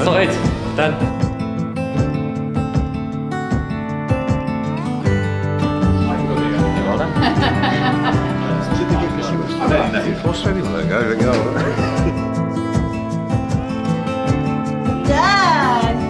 sorted. Done. Posso arrivare? Go. Dad!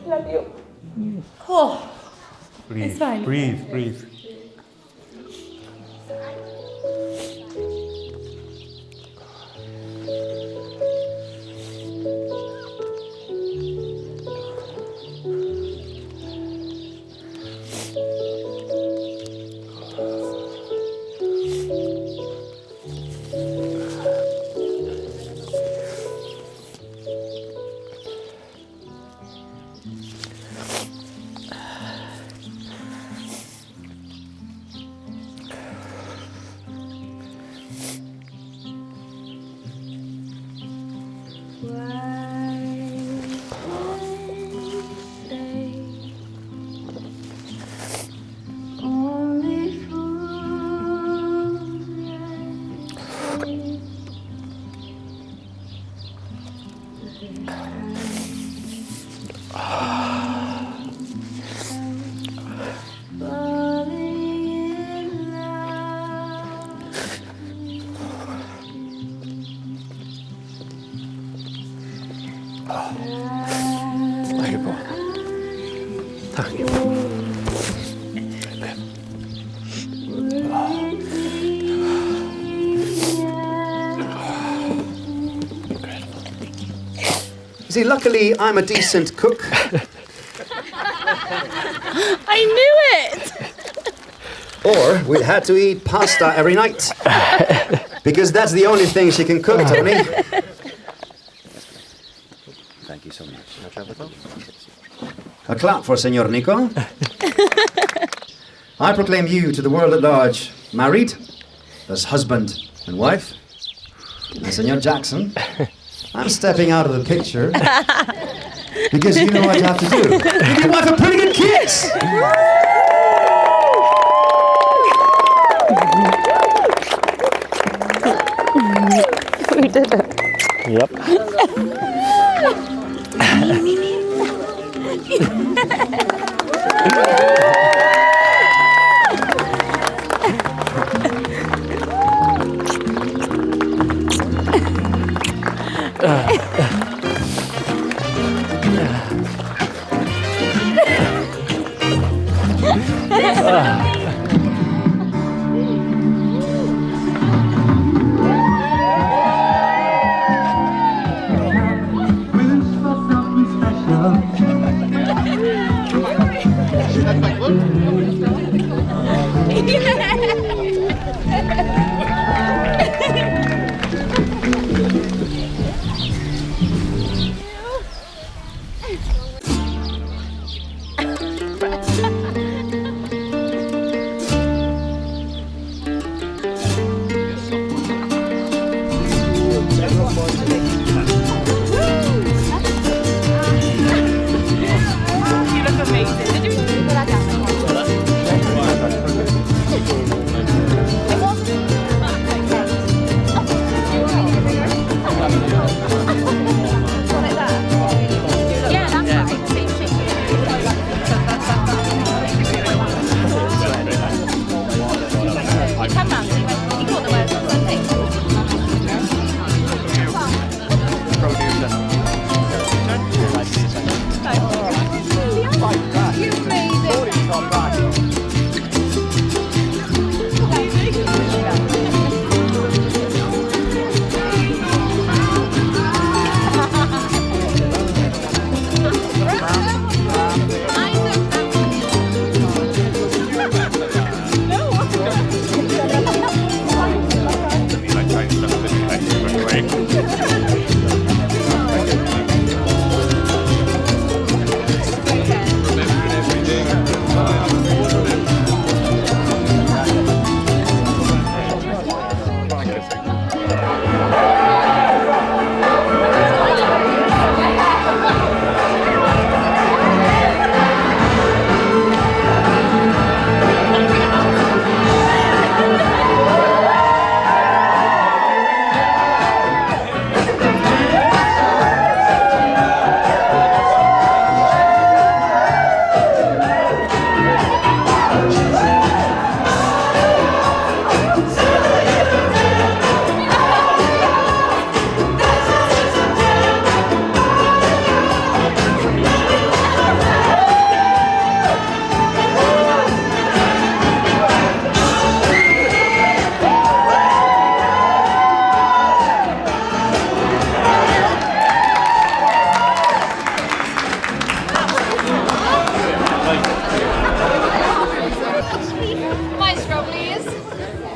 Love you. Oh, Breathe, it's fine. breathe. Thank you, Paul. Thank you. See, luckily, I'm a decent cook. I knew it! Or we'd had to eat pasta every night. Because that's the only thing she can cook, Tony. Thank you so much. A clap for Senor Nico. I proclaim you to the world at large, married, as husband and wife. And Senor Jackson, I'm stepping out of the picture because you know what you have to do. Give your wife a pretty good kiss! We did it. Yep. Look.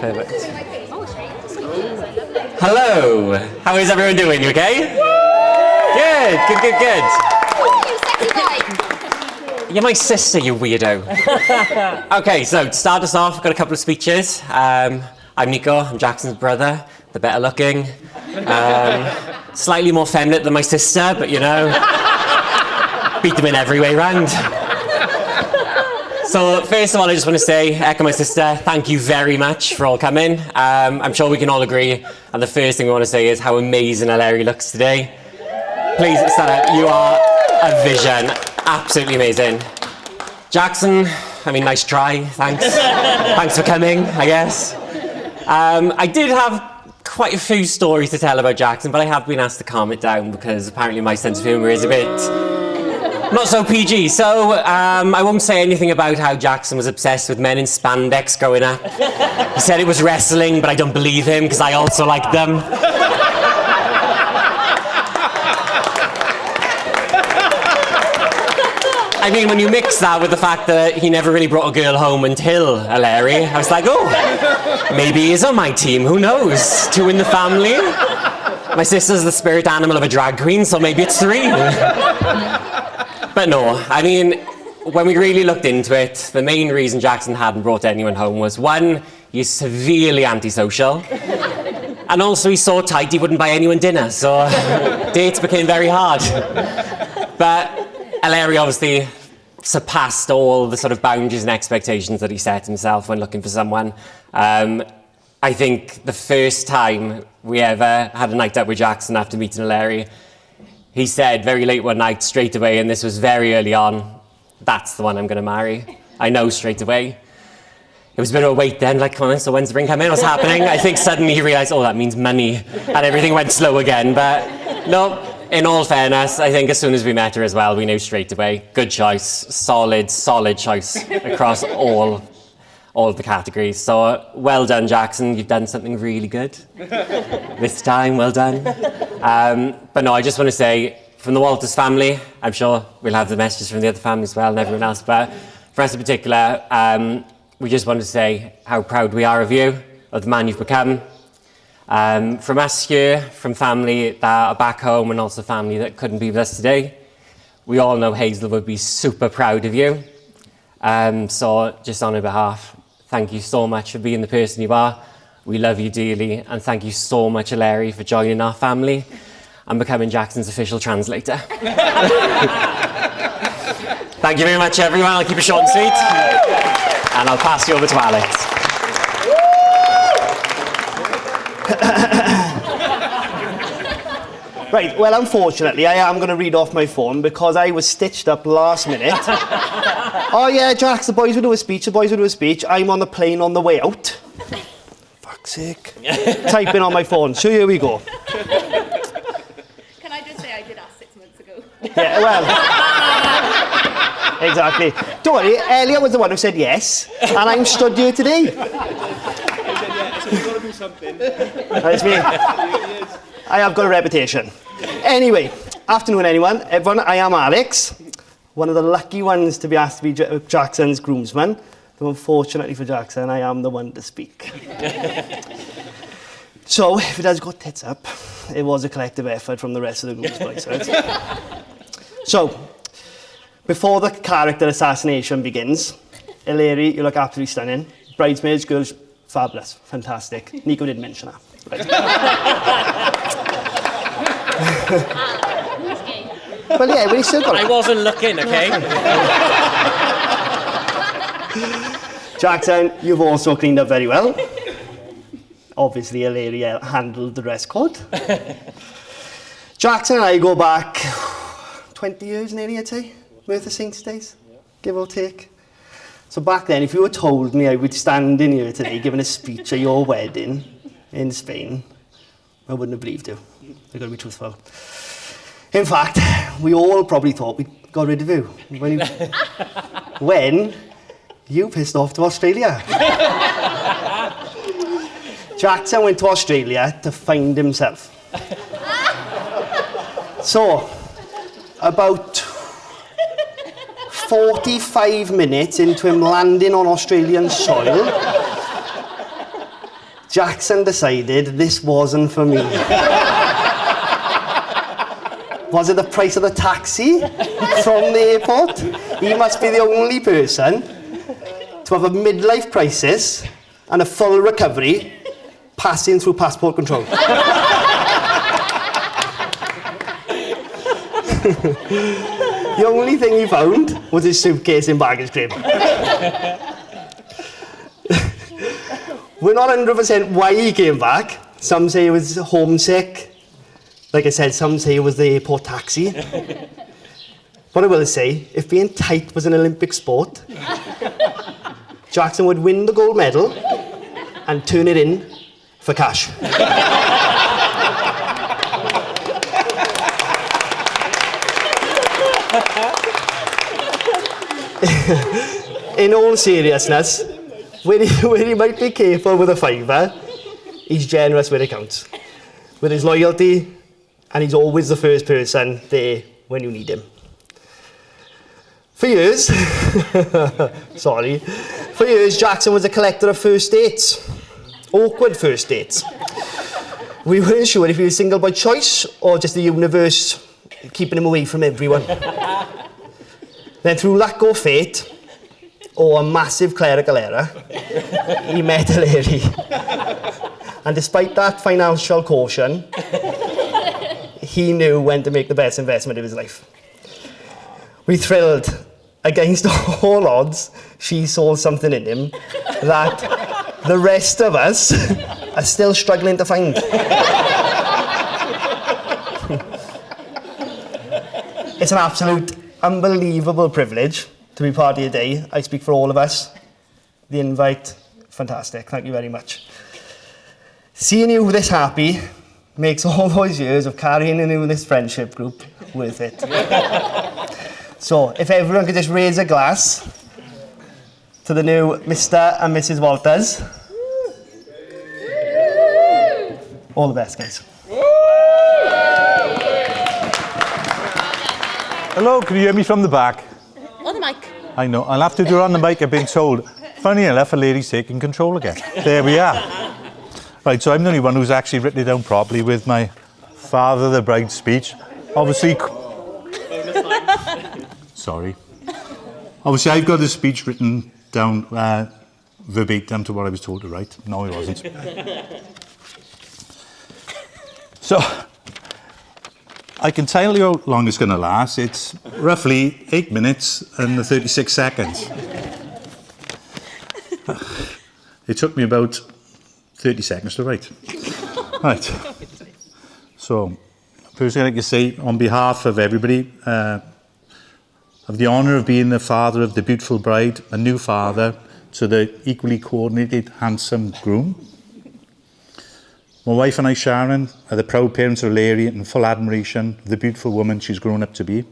Perfect. Hello. How is everyone doing? You okay? Good, good, good, good. You're my sister, you weirdo. Okay, so to start us off, I've got a couple of speeches. I'm Nico, I'm Jackson's brother, the better looking. Slightly more feminine than my sister, but you know, beat them in every way round. So first of all, I just want to say, echo my sister, thank you very much for all coming. I'm sure we can all agree, and the first thing we want to say is how amazing Larry looks today. Please stand up, you are a vision, absolutely amazing. Jackson, I mean, nice try, thanks. Thanks for coming, I guess. I did have quite a few stories to tell about Jackson, but I have been asked to calm it down because apparently my sense of humour is a bit not so PG. So I won't say anything about how Jackson was obsessed with men in spandex growing up. He said it was wrestling, but I don't believe him because I also like them. I mean, when you mix that with the fact that he never really brought a girl home until Larry, I was like, oh, maybe he's on my team, who knows? 2 in the family. My sister's the spirit animal of a drag queen, so maybe it's 3. But no, I mean, when we really looked into it, the main reason Jackson hadn't brought anyone home was, 1, he's severely antisocial, and also he's so tight he wouldn't buy anyone dinner, so dates became very hard. But Larry obviously surpassed all the sort of boundaries and expectations that he set himself when looking for someone. I think the first time we ever had a night out with Jackson after meeting Larry, he said very late one night, straight away, and this was very early on, that's the one I'm going to marry. I know straight away. It was a bit of a wait then, like, come on, so when's the ring come in? What's happening? I think suddenly he realised, oh, that means money, and everything went slow again. But no, in all fairness, I think as soon as we met her as well, we knew straight away. Good choice, solid choice across all of the categories. So well done, Jackson. You've done something really good this time. Well done. But no, I just want to say, from the Walters family, I'm sure we'll have the messages from the other families as well and everyone else, but for us in particular, we just want to say how proud we are of you, of the man you've become. From us here, from family that are back home and also family that couldn't be with us today, we all know Hazel would be super proud of you. So just on her behalf, thank you so much for being the person you are. We love you dearly, and thank you so much, Larry, for joining our family and becoming Jackson's official translator. Thank you very much, everyone. I'll keep it short and sweet, and I'll pass you over to Alex. Right, well, unfortunately, I am going to read off my phone because I was stitched up last minute. Oh, yeah, Jax, the boys will do a speech, I'm on the plane on the way out. Fuck's sake. Typing on my phone, so here we go. Can I just say I did ask 6 months ago? Yeah, well, exactly. Don't worry, Elliot was the one who said yes, and I'm stood here today. That's me. I have got a reputation. Anyway, afternoon everyone, I am Alex, one of the lucky ones to be asked to be Jackson's groomsman. Though unfortunately for Jackson, I am the one to speak. So, if it has got tits up, it was a collective effort from the rest of the groom's boys, right? So, before the character assassination begins, Larry, you look absolutely stunning. Bridesmaids, girls, fabulous, fantastic. Nico didn't mention that. Well, yeah, but he's still got I it. wasn't looking, okay? Jackson, you've also cleaned up very well. Obviously, Larry handled the dress code. Jackson and I go back 20 years nearly, I'd say, worth of Saints Days, give or take. So back then, if you had told me I would stand in here today giving a speech at your wedding in Spain, I wouldn't have believed you. I've got to be truthful. In fact, we all probably thought we got rid of you when you pissed off to Australia. Jackson went to Australia to find himself. So, about 45 minutes into him landing on Australian soil, Jackson decided this wasn't for me. Was it the price of the taxi from the airport? He must be the only person to have a midlife crisis and a full recovery passing through passport control. The only thing he found was his suitcase in baggage claim. We're not 100% why he came back. Some say he was homesick. Like I said, some say it was the airport taxi. What I will say, if being tight was an Olympic sport, Jackson would win the gold medal and turn it in for cash. In all seriousness, when he might be careful with a fiver, he's generous when it counts. With his loyalty, and he's always the first person there when you need him. For years, Jackson was a collector of first dates. Awkward first dates. We weren't sure if he was single by choice or just the universe keeping him away from everyone. Then through luck or fate, or a massive clerical error, he met Larry. And despite that financial caution, he knew when to make the best investment of his life. We thrilled. Against all odds, she saw something in him that the rest of us are still struggling to find. It's an absolute unbelievable privilege to be part of your day. I speak for all of us. The invite, fantastic. Thank you very much. Seeing you this happy makes all those years of carrying in this friendship group worth it. So, if everyone could just raise a glass to the new Mr. and Mrs. Walters. All the best, guys. Hello, can you hear me from the back? On the mic. I know, I'll have to do it on the mic, I've been told. Funny enough, a lady's taking control again. There we are. Right, so I'm the only one who's actually written it down properly with my father, the bride speech. Obviously... Sorry. Obviously, I've got the speech written down verbatim to what I was told to write. No, it wasn't. So, I can tell you how long it's going to last. It's roughly 8 minutes and 36 seconds. It took me about 30 seconds to write. Right. So, first I'd like to say, on behalf of everybody, I have the honour of being the father of the beautiful bride, a new father to the equally coordinated, handsome groom. My wife and I, Sharon, are the proud parents of Larry and full admiration of the beautiful woman she's grown up to be.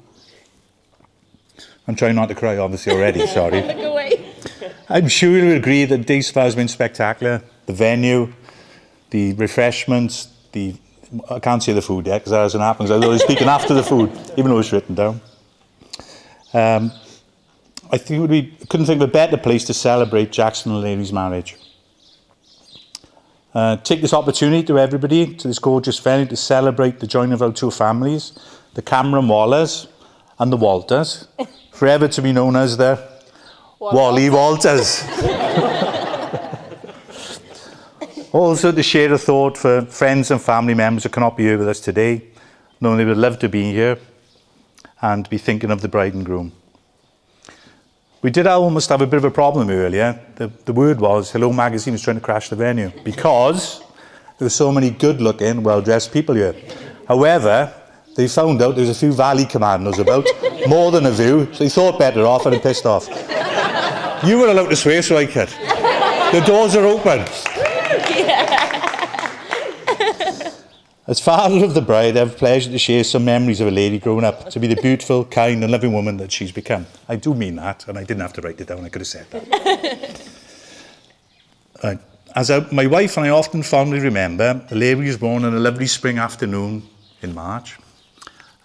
I'm trying not to cry, obviously, already, sorry. Look away. I'm sure you'll agree that day so far has been spectacular. The venue, the refreshments, I can't say the food yet, because that hasn't happened. I was always speaking after the food, even though it's written down. I think we couldn't think of a better place to celebrate Jackson and Larry's marriage. Take this opportunity to everybody, to this gorgeous venue, to celebrate the joining of our two families, the Cameron Wallers and the Walters, forever to be known as the Wally Walters. Also, to share a thought for friends and family members who cannot be here with us today, knowing they would love to be here and be thinking of the bride and groom. We did almost have a bit of a problem earlier. The word was, Hello Magazine was trying to crash the venue because there were so many good-looking, well-dressed people here. However, they found out there was a few Valley Commandos about, more than a few, so they thought better off and pissed off. You were allowed to swear, so I could. The doors are open. As father of the bride, I have the pleasure to share some memories of a lady growing up to be the beautiful, kind and loving woman that she's become. I do mean that, and I didn't have to write it down, I could have said that. My wife and I often fondly remember, Larry was born on a lovely spring afternoon in March.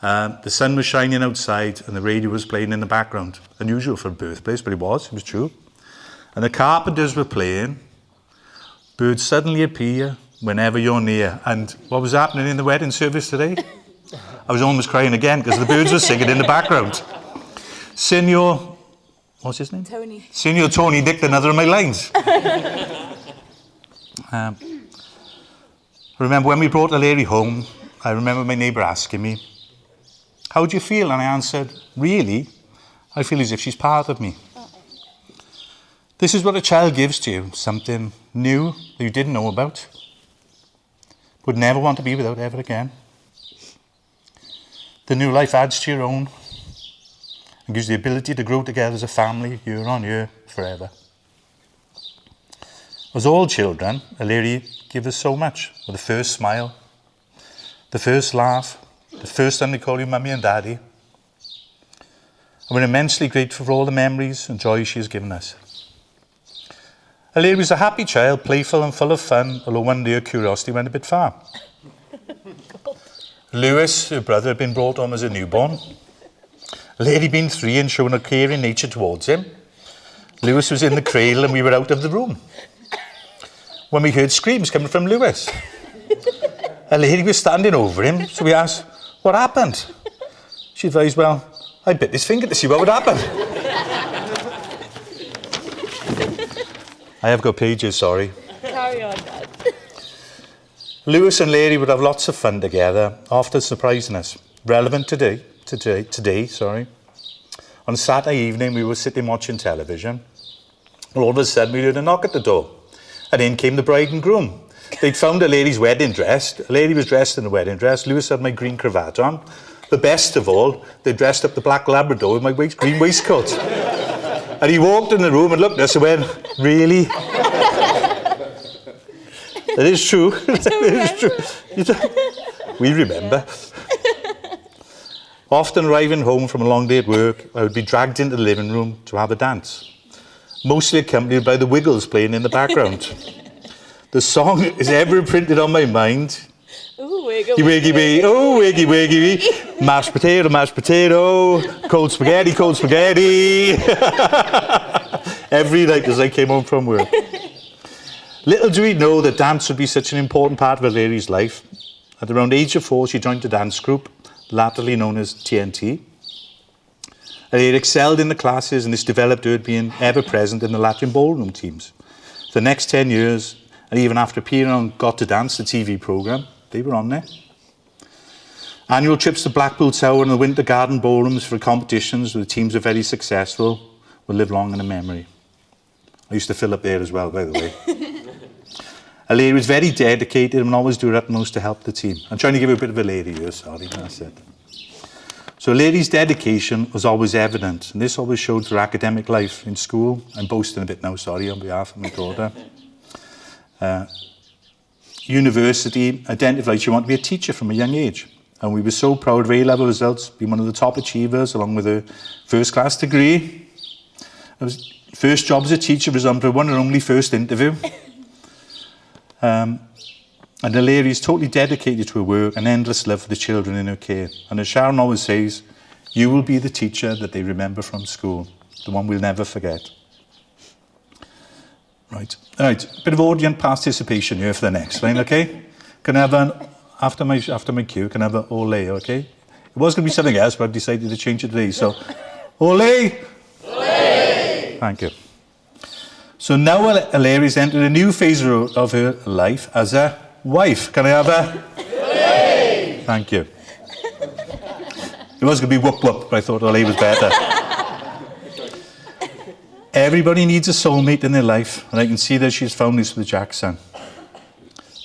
The sun was shining outside and the radio was playing in the background. Unusual for a birthplace, but it was true. And the carpenters were playing, Birds Suddenly Appear Whenever You're Near. And what was happening in the wedding service today? I was almost crying again because the birds were singing in the background. Senor, what's his name? Tony. Senor Tony nicked another of my lines. I remember when we brought Larry home, I remember my neighbour asking me, how do you feel? And I answered, really, I feel as if she's part of me. This is what a child gives to you, something new that you didn't know about, would never want to be without ever again. The new life adds to your own and gives the ability to grow together as a family year on year, forever. As all children, Larry gave us so much. With the first smile, the first laugh, the first time they call you mummy and daddy. And we're immensely grateful for all the memories and joy she has given us. Larry was a happy child, playful and full of fun, although one day her curiosity went a bit far. Lewis, her brother, had been brought home as a newborn. Larry, being 3 and showing a caring nature towards him. Lewis was in the cradle and we were out of the room when we heard screams coming from Lewis. A lady was standing over him, so we asked, what happened? She advised, well, I bit his finger to see what would happen. I have got pages, sorry. Carry on, Dad. Lewis and Larry would have lots of fun together, often surprising us. Relevant today. On Saturday evening, we were sitting watching television. All of a sudden, we heard a knock at the door. And in came the bride and groom. They'd found a lady's wedding dress. A lady was dressed in a wedding dress. Lewis had my green cravat on. The best of all, they dressed up the black Labrador with my green waistcoat. And he walked in the room and looked at us and went, really? That is true. That is true. We remember. Often arriving home from a long day at work, I would be dragged into the living room to have a dance, mostly accompanied by the Wiggles playing in the background. The song is ever imprinted on my mind. Ooh, wiggle, Wiggy, wiggy, oh, wiggy, wiggy, mashed potato, cold spaghetti. Every night as I came home from work. Little do we know that dance would be such an important part of Larry's life. At around the age of 4, she joined a dance group, latterly known as TNT. Larry excelled in the classes and this developed her being ever present in the Latin ballroom teams. For the next 10 years, and even after appearing on Got to Dance, the TV programme, they were on there. Annual trips to Blackpool Tower and the Winter Garden ballrooms for competitions where the teams are very successful will live long in a memory. I used to fill up there as well, by the way. Larry was very dedicated and always do her utmost to help the team. I'm trying to give you a bit of a lady here, sorry, that's it. So Larry's dedication was always evident, and this always showed through academic life in school. I'm boasting a bit now, sorry, on behalf of my daughter. University identified she wanted to be a teacher from a young age. And we were so proud of A-level results, being one of the top achievers, along with a first-class degree. First job as a teacher was on her one and only first interview. And Larry is totally dedicated to her work and endless love for the children in her care. And as Sharon always says, you will be the teacher that they remember from school, the one we'll never forget. Right, all right, bit of audience participation here for the next line, okay? Can I have an, after my cue, can I have an ole, okay? It was going to be something else, but I've decided to change it today, so ole! Ole! Thank you. So now Hilary's entered a new phase of her life as a wife. Can I have a? Hooray! Thank you. It was going to be whoop whoop, but I thought Hilary was better. Everybody needs a soulmate in their life, and I can see that she's found this with Jackson.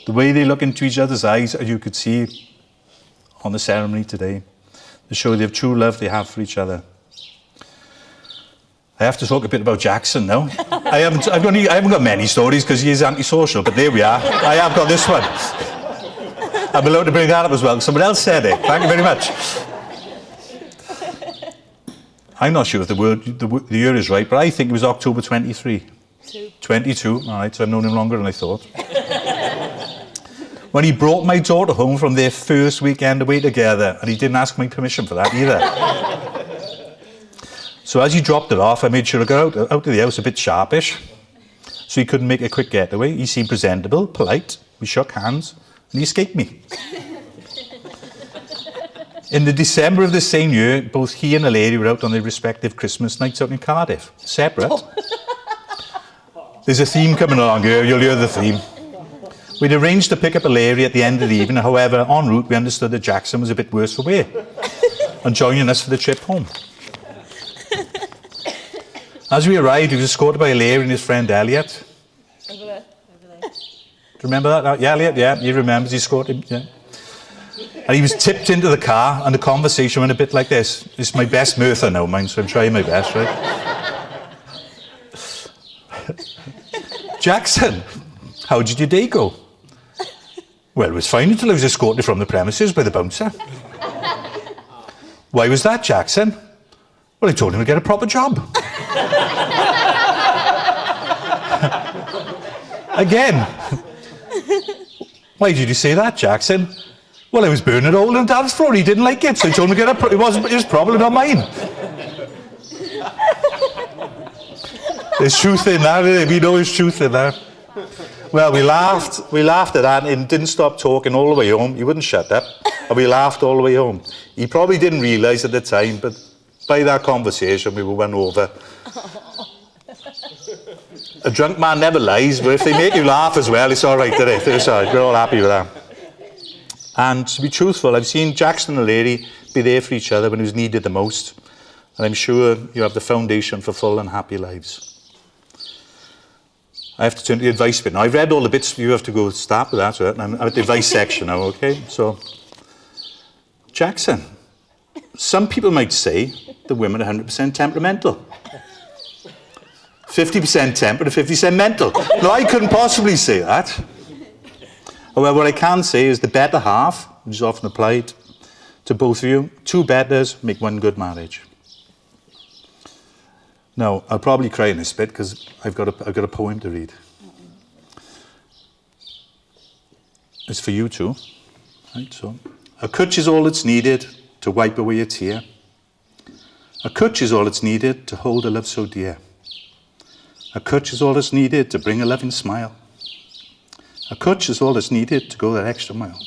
The way they look into each other's eyes, as you could see on the ceremony today, to show the true love they have for each other. I have to talk a bit about Jackson now. I haven't got many stories because he is antisocial, but there we are. I have got this one. I'm allowed to bring that up as well. Someone else said it. Thank you very much. I'm not sure if the year is right, but I think it was October 23. 22. All right, so I've known him longer than I thought. When he brought my daughter home from their first weekend away together, and he didn't ask my permission for that either. So as he dropped it off, I made sure I got out of the house a bit sharpish, so he couldn't make a quick getaway. He seemed presentable, polite. We shook hands, and he escaped me. In the December of the same year, both he and Hilary were out on their respective Christmas nights out in Cardiff, separate. There's a theme coming along here, you'll hear the theme. We'd arranged to pick up Hilary at the end of the evening, however, en route we understood that Jackson was a bit worse for wear and joining us for the trip home. As we arrived, he was escorted by Hilary and his friend Elliot. Over there. Do you remember that? Yeah, Elliot, yeah, he remembers, he escorted him, yeah. And he was tipped into the car, and the conversation went a bit like this. This is my best Merthyr now, mine, so I'm trying my best, right? Jackson, how did your day go? Well, it was fine until I was escorted from the premises by the bouncer. Why was that, Jackson? Well, I told him to get a proper job. Again. Why did you say that, Jackson? Well, I was burning a hole in the dance floor. He didn't like it, so I told him to get it wasn't his problem, not mine. There's truth in that, isn't there? We know there's truth in that. Well, we laughed at that and didn't stop talking all the way home. He wouldn't shut up, and we laughed all the way home. He probably didn't realise at the time, but by that conversation, we were won over. A drunk man never lies, but if they make you laugh as well, it's all right, isn't it? It's all right. We're all happy with that. And to be truthful, I've seen Jackson and Hilary be there for each other when it was needed the most. And I'm sure you have the foundation for full and happy lives. I have to turn to the advice bit now. I've read all the bits, you have to go start with that. So I'm at the advice section now, okay? So, Jackson, some people might say that women are 100% temperamental. 50% temper and 50% mental. No, I couldn't possibly say that. However, what I can say is the better half, which is often applied to both of you, two betters make one good marriage. Now, I'll probably cry in this bit because I've got a poem to read. It's for you too. Right, so, a cwtch is all that's needed to wipe away a tear. A cwtch is all that's needed to hold a love so dear. A cwtch is all that's needed to bring a loving smile. A cwtch is all that's needed to go that extra mile.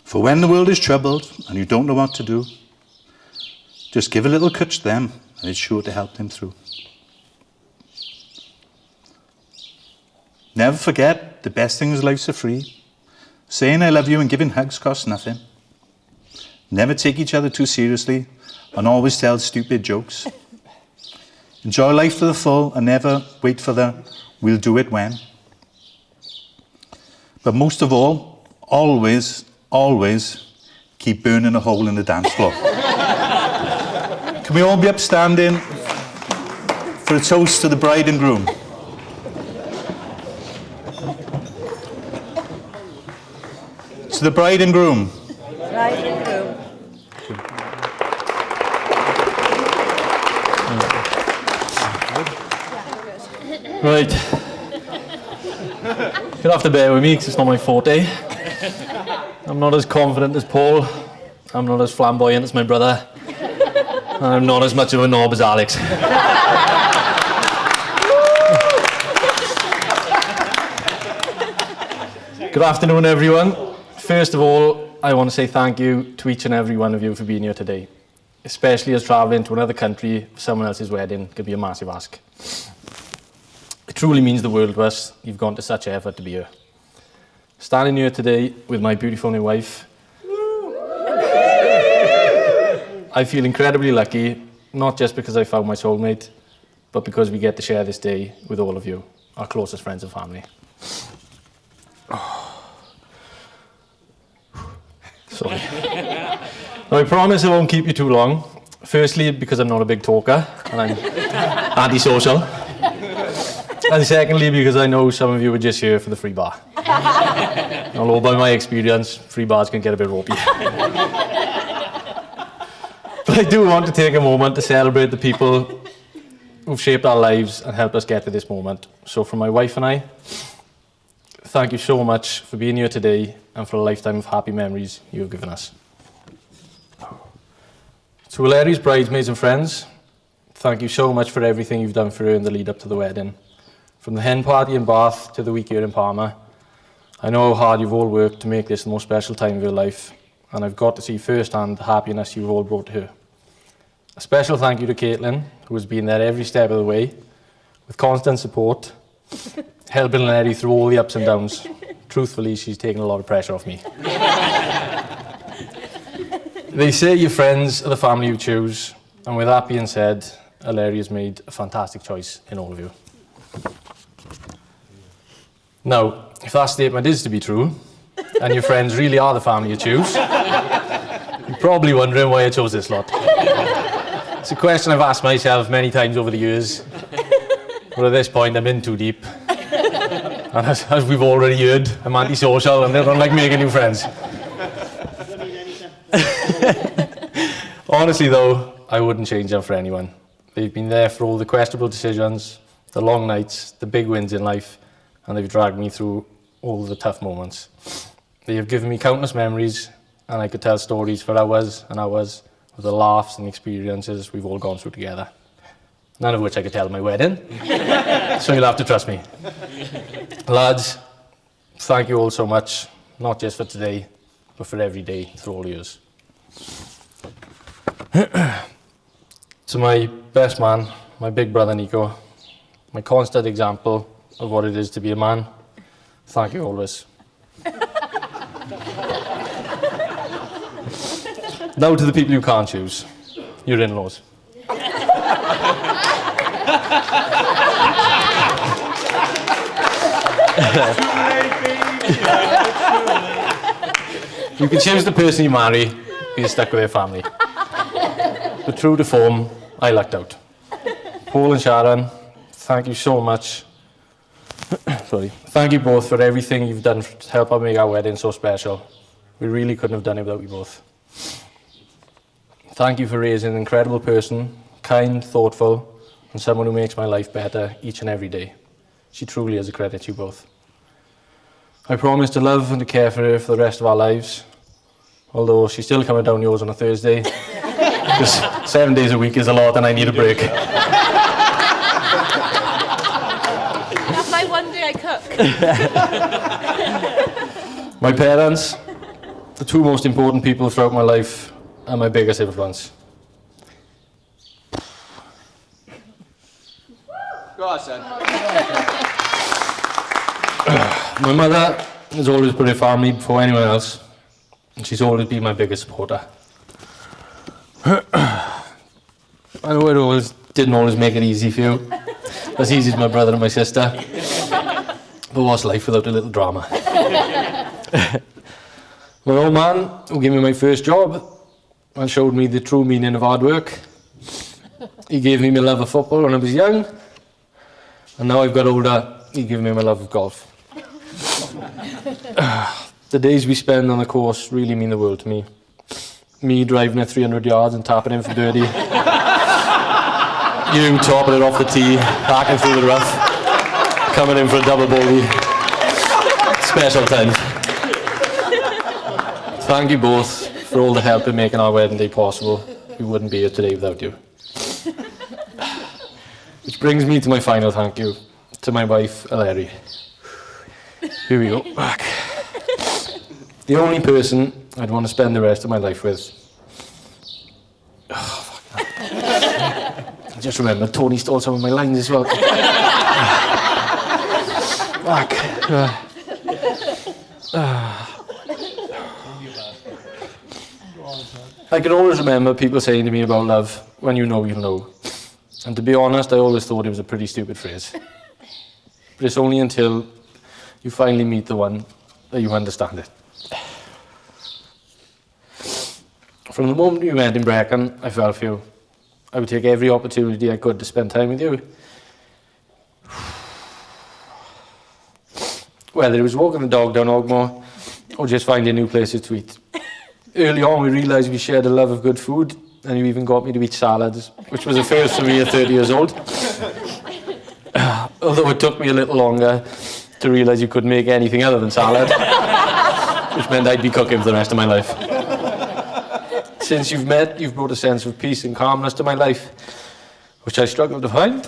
For when the world is troubled and you don't know what to do, just give a little cwtch to them and it's sure to help them through. Never forget the best things in life are free. Saying I love you and giving hugs costs nothing. Never take each other too seriously and always tell stupid jokes. Enjoy life to the full and never wait for the we'll do it when. But most of all, always, always keep burning a hole in the dance floor. Can we all be upstanding for a toast to the bride and groom? To the bride and groom. Bride and groom. Right. You'll have to bear with me because it's not my forte. I'm not as confident as Paul. I'm not as flamboyant as my brother. And I'm not as much of a knob as Alex. Good afternoon, everyone. First of all, I want to say thank you to each and every one of you for being here today. Especially as travelling to another country for someone else's wedding could be a massive ask. truly means the world to us. You've gone to such effort to be here. Standing here today with my beautiful new wife, I feel incredibly lucky, not just because I found my soulmate, but because we get to share this day with all of you, our closest friends and family. Sorry. Now, I promise I won't keep you too long. Firstly, because I'm not a big talker and I'm antisocial. And secondly, because I know some of you are just here for the free bar. Although by my experience, free bars can get a bit ropey. But I do want to take a moment to celebrate the people who've shaped our lives and helped us get to this moment. So from my wife and I, thank you so much for being here today and for a lifetime of happy memories you have given us. To Larry's bridesmaids and friends, thank you so much for everything you've done for her in the lead up to the wedding. From the hen party in Bath to the week here in Palma, I know how hard you've all worked to make this the most special time of your life, and I've got to see firsthand the happiness you've all brought to her. A special thank you to Caitlin, who has been there every step of the way, with constant support, helping Larry through all the ups and downs. Truthfully, she's taken a lot of pressure off me. They say your friends are the family you choose, and with that being said, Larry has made a fantastic choice in all of you. Now, if that statement is to be true, and your friends really are the family you choose, you're probably wondering why I chose this lot. It's a question I've asked myself many times over the years, but at this point I'm in too deep. And as we've already heard, I'm antisocial and I don't like making new friends. Honestly though, I wouldn't change them for anyone. They've been there for all the questionable decisions, the long nights, the big wins in life, and they've dragged me through all the tough moments. They have given me countless memories, and I could tell stories for hours and hours of the laughs and experiences we've all gone through together. None of which I could tell at my wedding, so you'll have to trust me. Lads, thank you all so much, not just for today, but for every day through all years. To my best man, my big brother Nico, my constant example of what it is to be a man, thank you always. Now to the people you can't choose, your in-laws. You can choose the person you marry, you're stuck with their family. But true to form, I lucked out. Paul and Sharon, thank you so much. Sorry. Thank you both for everything you've done to help us make our wedding so special. We really couldn't have done it without you both. Thank you for raising an incredible person, kind, thoughtful, and someone who makes my life better each and every day. She truly is a credit to you both. I promise to love and to care for her for the rest of our lives, although she's still coming down yours on a Thursday, because 7 days a week is a lot and I need a break. That's my one day I cook. My parents, the two most important people throughout my life, and my biggest influence. Go on, son. My mother has always put her family before anyone else, and she's always been my biggest supporter. I know it didn't always make it easy for you, as easy as my brother and my sister, but what's life without a little drama? My old man, who gave me my first job, and showed me the true meaning of hard work. He gave me my love of football when I was young, and now I've got older, he gave me my love of golf. The days we spend on the course really mean the world to me. Me driving at 300 yards and tapping in for birdie. You topping it off the tee, backing through the rough, coming in for a double bogey. Special times. Thank you both for all the help in making our wedding day possible. We wouldn't be here today without you. Which brings me to my final thank you, to my wife, Larry. Here we go, back. The only person I'd want to spend the rest of my life with. Oh, fuck that. I just remembered Tony stole some of my lines as well. Fuck. I can always remember people saying to me about love, when you know, you'll know. And to be honest, I always thought it was a pretty stupid phrase. But it's only until you finally meet the one that you understand it. From the moment we met in Brecon, I fell for you. I would take every opportunity I could to spend time with you. Whether it was walking the dog down Ogmore or just finding new places to eat. Early on, we realised we shared a love of good food, and you even got me to eat salads, which was a first for me at 30 years old. Although it took me a little longer to realise you couldn't make anything other than salad, which meant I'd be cooking for the rest of my life. Since you've met, you've brought a sense of peace and calmness to my life, which I struggle to find.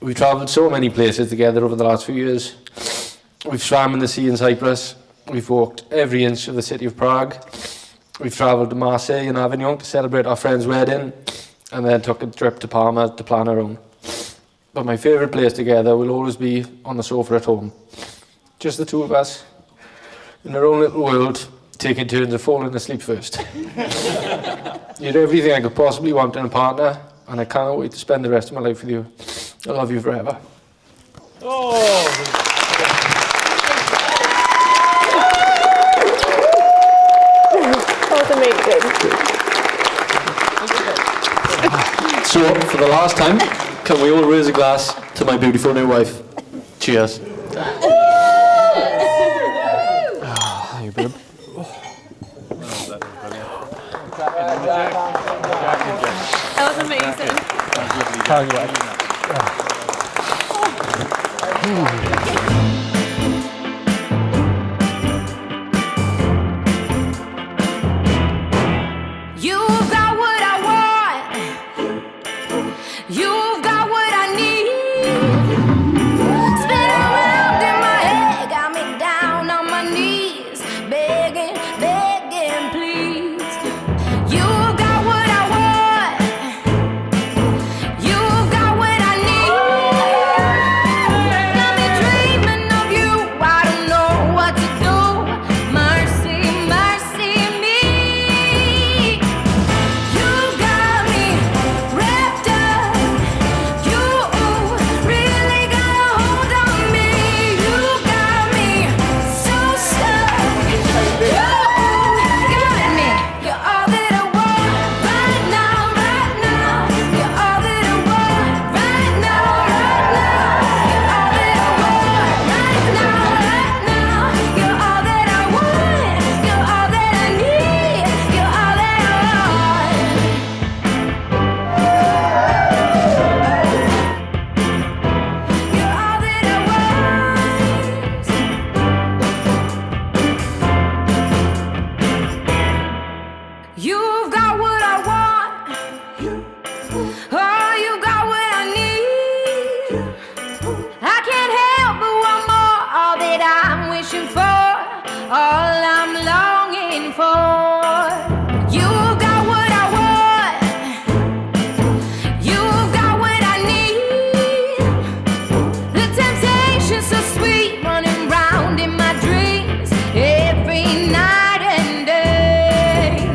We've travelled so many places together over the last few years. We've swam in the sea in Cyprus. We've walked every inch of the city of Prague. We've travelled to Marseille and Avignon to celebrate our friend's wedding, and then took a trip to Palma to plan our own. But my favourite place together will always be on the sofa at home. Just the two of us, in our own little world, taking turns of falling asleep first. You're everything I could possibly want in a partner, and I can't wait to spend the rest of my life with you. I love you forever. That's amazing. So, for the last time, can we all raise a glass to my beautiful new wife? Cheers. Hey, babe. That was amazing. You've got what I want. You've got what I need. Spin around in my head, got me down on my knees, begging, begging, please. You've got what I want. You've got what I need. Got me dreaming of you. I don't know what to do. Mercy, mercy me. You got me wrapped up. You really got a hold on me. You got me so stuck. You got me. You're all that I want right now, right now. You're all that I want right now, right now. You're all that I want right now, right now. You're all that I want. You're all that I need. You're all that I want. You're all that I want. You've got what I want. Oh, you got what I need. I can't help but want more. All that I'm wishing for, all I'm longing for. You've got what I want. You've got what I need. The temptation's so sweet, running round in my dreams every night and day.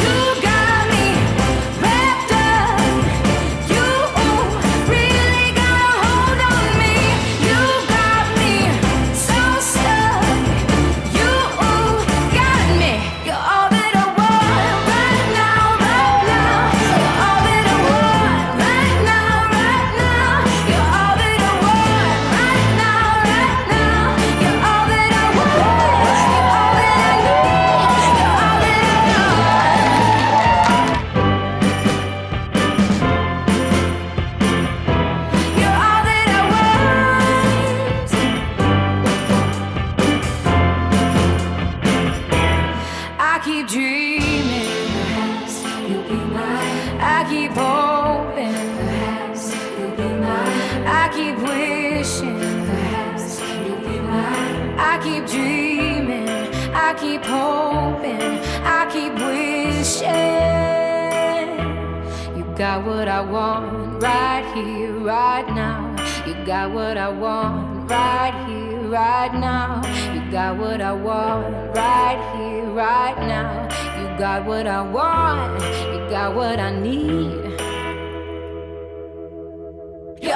You got me wrapped up. You really got a hold on me. You got me so stuck. You got me. You're all that I want right now, right now. You're all that I want right now, right now. You're all that I want right now, right now. You're all that I want. You're all that I need. You're all that I want. You're all that I want. I keep dreaming, perhaps you'll be mine. I keep hoping, perhaps you'll be mine. I keep wishing, perhaps you'll be mine. I keep dreaming, I keep hoping, I keep wishing. got what I want right here, right now. You got what I want right here, right now. You got what I want right here, right now. You got what I want, you got what I need. You're